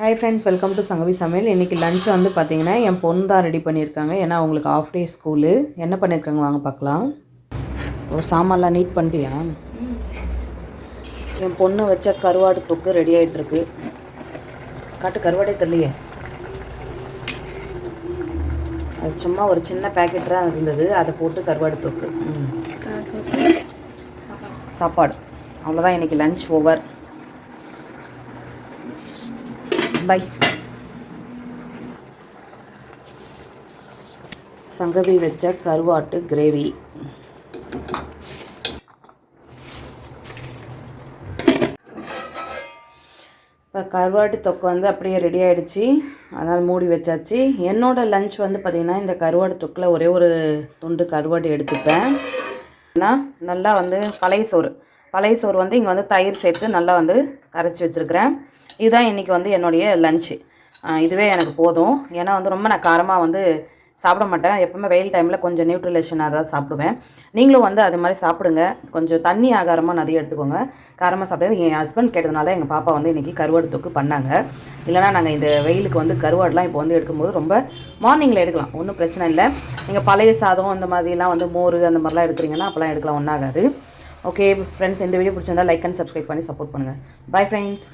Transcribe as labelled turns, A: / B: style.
A: Hi friends, welcome to Sangavi சமையல். இன்றைக்கி lunch வந்து பார்த்திங்கன்னா என் பொண்ணு தான் ரெடி பண்ணியிருக்காங்க. ஏன்னா அவங்களுக்கு ஆஃப் டே ஸ்கூலு. என்ன பண்ணியிருக்காங்க வாங்க பார்க்கலாம். ஒரு சாமான்லாம் நீட் பண்ணிட்டியா? என் பொண்ணு வச்ச கருவாடு தொக்கு ரெடி ஆகிட்டுருக்கு. காட்டு கருவாடே தெரியலையே. அது சும்மா ஒரு சின்ன பேக்கெட் தான் இருந்தது, அதை போட்டு கருவாடு தொக்கு சாப்பாடு. அவ்வளோதான், இன்றைக்கி லஞ்ச் ஓவர். பை. சங்கவி வச்ச கருவாட்டு கிரேவி. இப்போ கருவாட்டு தொக்கு வந்து அப்படியே ரெடி ஆகிடுச்சு, அதனால் மூடி வச்சாச்சு. என்னோடய லஞ்ச் வந்து பார்த்திங்கன்னா இந்த கருவாடு தொக்கில் ஒரே ஒரு துண்டு கருவாடு எடுத்துப்பேன். ஆனால் நல்லா வந்து பழைய சோறு வந்து இங்கே வந்து தயிர் சேர்த்து நல்லா வந்து கரைச்சி வச்சுருக்கிறேன். இதுதான் இன்றைக்கி வந்து என்னுடைய லஞ்சு. இதுவே எனக்கு போதும். ஏன்னா வந்து ரொம்ப நான் காரமாக வந்து சாப்பிட மாட்டேன். எப்போவுமே வெயில் டைமில் கொஞ்சம் நியூட்ரிலேஷனாக தான் சாப்பிடுவேன். நீங்களும் வந்து அது மாதிரி சாப்பிடுங்க. கொஞ்சம் தண்ணி ஆகாரமாக நிறைய எடுத்துக்கோங்க. காரமாக சாப்பிட்டது என் ஹஸ்பண்ட் கேட்டதுனால எங்கள் பாப்பா வந்து இன்றைக்கி கருவாடு தொக்கு பண்ணாங்க. இல்லைனா நாங்கள் இந்த வெயிலுக்கு வந்து கருவாடெலாம் இப்போ வந்து எடுக்கும்போது ரொம்ப மார்னிங்கில் எடுக்கலாம், ஒன்றும் பிரச்சனை இல்லை. நீங்கள் பழைய சாதம் இந்த மாதிரிலாம் வந்து மோர் அந்த மாதிரிலாம் எடுக்கிறீங்கன்னா அப்போலாம் எடுக்கலாம், ஒன்றாகாது. ஓகே ஃப்ரெண்ட்ஸ், இந்த வீடியோ பிடிச்சிருந்தா லைக் அண்ட் சப்ஸ்கிரைப் பண்ணி சப்போர்ட் பண்ணுங்கள். Bye friends.